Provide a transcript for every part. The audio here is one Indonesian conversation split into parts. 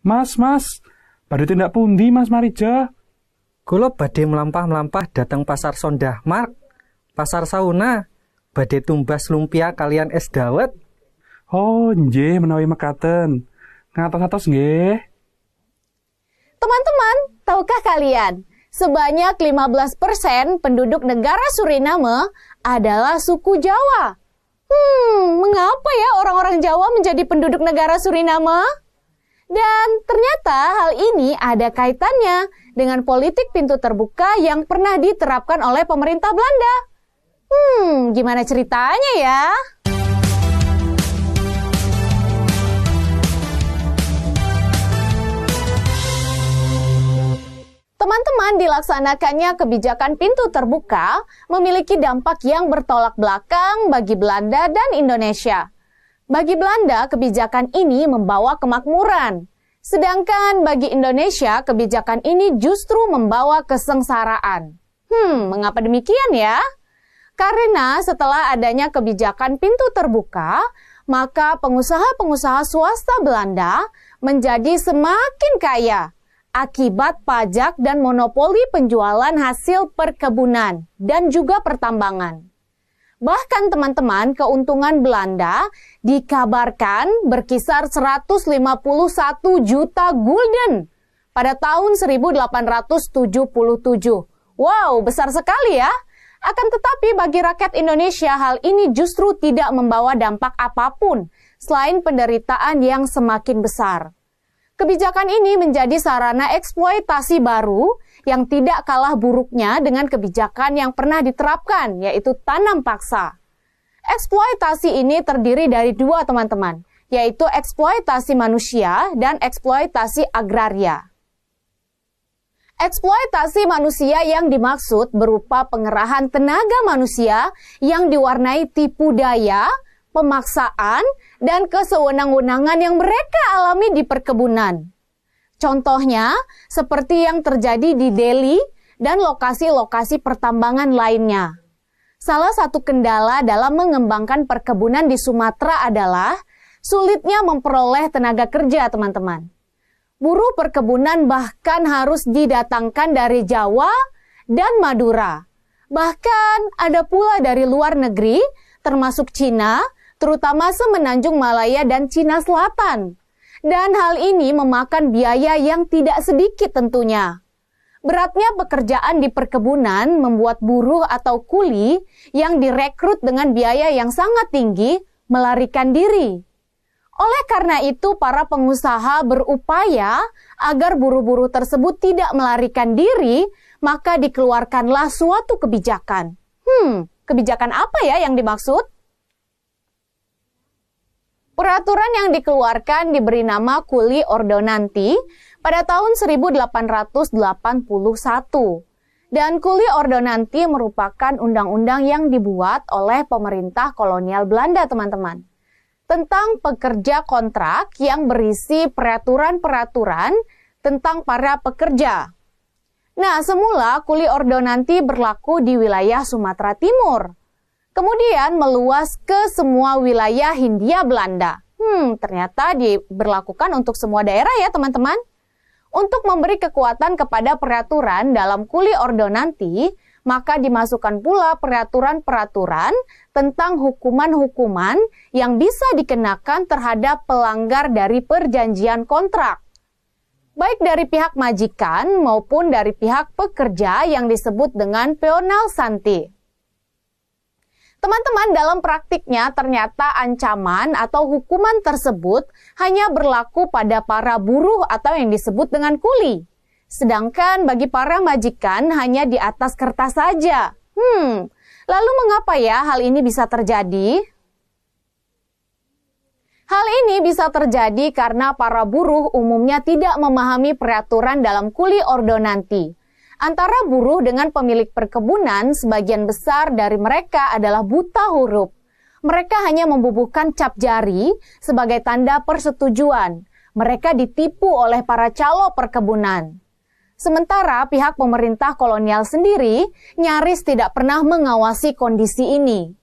Mas, badhe tindak pundi Mas Marijo? Kula badhe melampah-melampah dateng pasar Sondah Mark, pasar Sauna, badhe tumbas lumpia kalian es dawet. Oh, nggih menawi mekaten. Ngatos-ngatos nggih. Teman-teman, tahukah kalian, sebanyak 15% penduduk negara Suriname adalah suku Jawa. Mengapa ya orang-orang Jawa menjadi penduduk negara Suriname? Dan ternyata hal ini ada kaitannya dengan politik pintu terbuka yang pernah diterapkan oleh pemerintah Belanda. Gimana ceritanya ya? Teman-teman, dilaksanakannya kebijakan pintu terbuka memiliki dampak yang bertolak belakang bagi Belanda dan Indonesia. Bagi Belanda, kebijakan ini membawa kemakmuran. Sedangkan bagi Indonesia, kebijakan ini justru membawa kesengsaraan. Mengapa demikian ya? Karena setelah adanya kebijakan pintu terbuka, maka pengusaha-pengusaha swasta Belanda menjadi semakin kaya akibat pajak dan monopoli penjualan hasil perkebunan dan juga pertambangan. Bahkan teman-teman, keuntungan Belanda dikabarkan berkisar 151 juta gulden pada tahun 1877. Wow, besar sekali ya. Akan tetapi bagi rakyat Indonesia hal ini justru tidak membawa dampak apapun selain penderitaan yang semakin besar. Kebijakan ini menjadi sarana eksploitasi baru yang tidak kalah buruknya dengan kebijakan yang pernah diterapkan, yaitu tanam paksa. Eksploitasi ini terdiri dari dua teman-teman, yaitu eksploitasi manusia dan eksploitasi agraria. Eksploitasi manusia yang dimaksud berupa pengerahan tenaga manusia yang diwarnai tipu daya, pemaksaan, dan kesewenang-wenangan yang mereka alami di perkebunan. Contohnya, seperti yang terjadi di Delhi dan lokasi-lokasi pertambangan lainnya. Salah satu kendala dalam mengembangkan perkebunan di Sumatera adalah sulitnya memperoleh tenaga kerja, teman-teman. Buruh perkebunan bahkan harus didatangkan dari Jawa dan Madura. Bahkan ada pula dari luar negeri, termasuk Cina, terutama Semenanjung Malaya dan Cina Selatan. Dan hal ini memakan biaya yang tidak sedikit tentunya. Beratnya pekerjaan di perkebunan membuat buruh atau kuli yang direkrut dengan biaya yang sangat tinggi melarikan diri. Oleh karena itu, para pengusaha berupaya agar buruh-buruh tersebut tidak melarikan diri, maka dikeluarkanlah suatu kebijakan. Kebijakan apa ya yang dimaksud? Peraturan yang dikeluarkan diberi nama Kuli Ordonanti pada tahun 1881. Dan Kuli Ordonanti merupakan undang-undang yang dibuat oleh pemerintah kolonial Belanda, teman-teman. Tentang pekerja kontrak yang berisi peraturan-peraturan tentang para pekerja. Nah, semula Kuli Ordonanti berlaku di wilayah Sumatera Timur. Kemudian meluas ke semua wilayah Hindia Belanda. Ternyata diberlakukan untuk semua daerah ya teman-teman. Untuk memberi kekuatan kepada peraturan dalam Kuli Ordonanti, maka dimasukkan pula peraturan-peraturan tentang hukuman-hukuman yang bisa dikenakan terhadap pelanggar dari perjanjian kontrak. Baik dari pihak majikan maupun dari pihak pekerja yang disebut dengan peonal santi. Teman-teman, dalam praktiknya ternyata ancaman atau hukuman tersebut hanya berlaku pada para buruh atau yang disebut dengan kuli. Sedangkan bagi para majikan hanya di atas kertas saja. Lalu mengapa ya hal ini bisa terjadi? Hal ini bisa terjadi karena para buruh umumnya tidak memahami peraturan dalam Kuli Ordonanti. Antara buruh dengan pemilik perkebunan, sebagian besar dari mereka adalah buta huruf. Mereka hanya membubuhkan cap jari sebagai tanda persetujuan. Mereka ditipu oleh para calo perkebunan. Sementara pihak pemerintah kolonial sendiri nyaris tidak pernah mengawasi kondisi ini.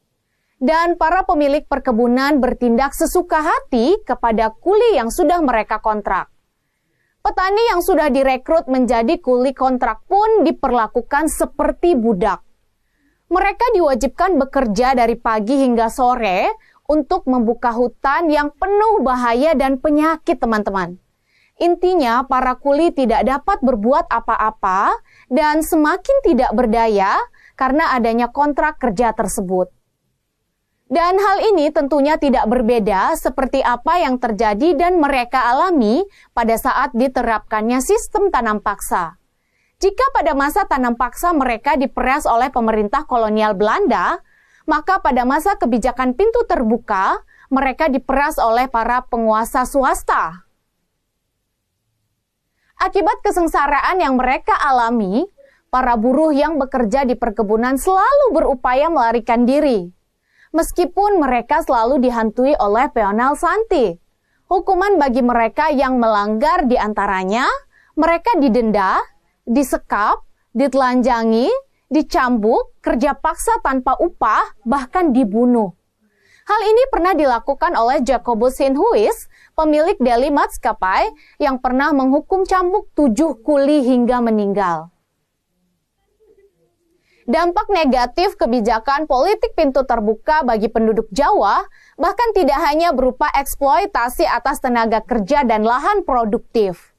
Dan para pemilik perkebunan bertindak sesuka hati kepada kuli yang sudah mereka kontrak. Petani yang sudah direkrut menjadi kuli kontrak pun diperlakukan seperti budak. Mereka diwajibkan bekerja dari pagi hingga sore untuk membuka hutan yang penuh bahaya dan penyakit, teman-teman. Intinya, para kuli tidak dapat berbuat apa-apa dan semakin tidak berdaya karena adanya kontrak kerja tersebut. Dan hal ini tentunya tidak berbeda seperti apa yang terjadi dan mereka alami pada saat diterapkannya sistem tanam paksa. Jika pada masa tanam paksa mereka diperas oleh pemerintah kolonial Belanda, maka pada masa kebijakan pintu terbuka, mereka diperas oleh para penguasa swasta. Akibat kesengsaraan yang mereka alami, para buruh yang bekerja di perkebunan selalu berupaya melarikan diri. Meskipun mereka selalu dihantui oleh peonal Santi. Hukuman bagi mereka yang melanggar diantaranya, mereka didenda, disekap, ditelanjangi, dicambuk, kerja paksa tanpa upah, bahkan dibunuh. Hal ini pernah dilakukan oleh Jacobus Sinhuis, pemilik Delhi Maskapai, yang pernah menghukum cambuk 7 kuli hingga meninggal. Dampak negatif kebijakan politik pintu terbuka bagi penduduk Jawa bahkan tidak hanya berupa eksploitasi atas tenaga kerja dan lahan produktif.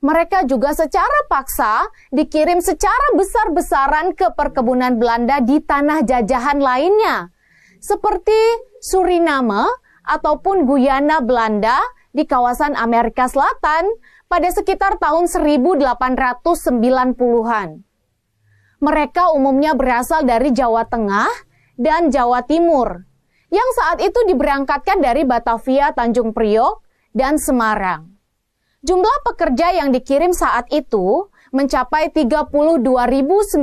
Mereka juga secara paksa dikirim secara besar-besaran ke perkebunan Belanda di tanah jajahan lainnya, seperti Suriname ataupun Guyana Belanda di kawasan Amerika Selatan pada sekitar tahun 1890-an. Mereka umumnya berasal dari Jawa Tengah dan Jawa Timur, yang saat itu diberangkatkan dari Batavia, Tanjung Priok, dan Semarang. Jumlah pekerja yang dikirim saat itu mencapai 32.965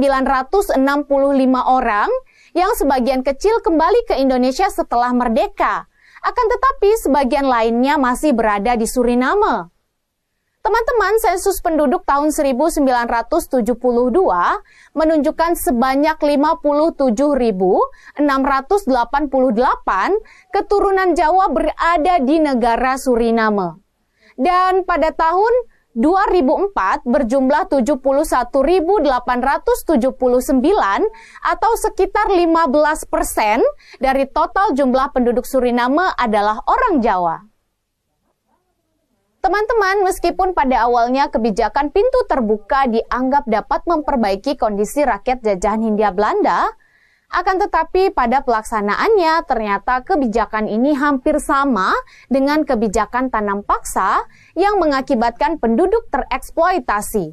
orang, yang sebagian kecil kembali ke Indonesia setelah merdeka. Akan tetapi sebagian lainnya masih berada di Suriname. Teman-teman, sensus penduduk tahun 1972 menunjukkan sebanyak 57.688 keturunan Jawa berada di negara Suriname. Dan pada tahun 2004 berjumlah 71.879 atau sekitar 15% dari total jumlah penduduk Suriname adalah orang Jawa. Teman-teman, meskipun pada awalnya kebijakan pintu terbuka dianggap dapat memperbaiki kondisi rakyat jajahan Hindia Belanda, akan tetapi pada pelaksanaannya ternyata kebijakan ini hampir sama dengan kebijakan tanam paksa yang mengakibatkan penduduk tereksploitasi.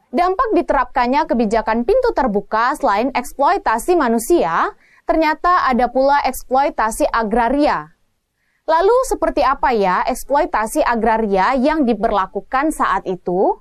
Dampak diterapkannya kebijakan pintu terbuka selain eksploitasi manusia, ternyata ada pula eksploitasi agraria. Lalu seperti apa ya eksploitasi agraria yang diberlakukan saat itu?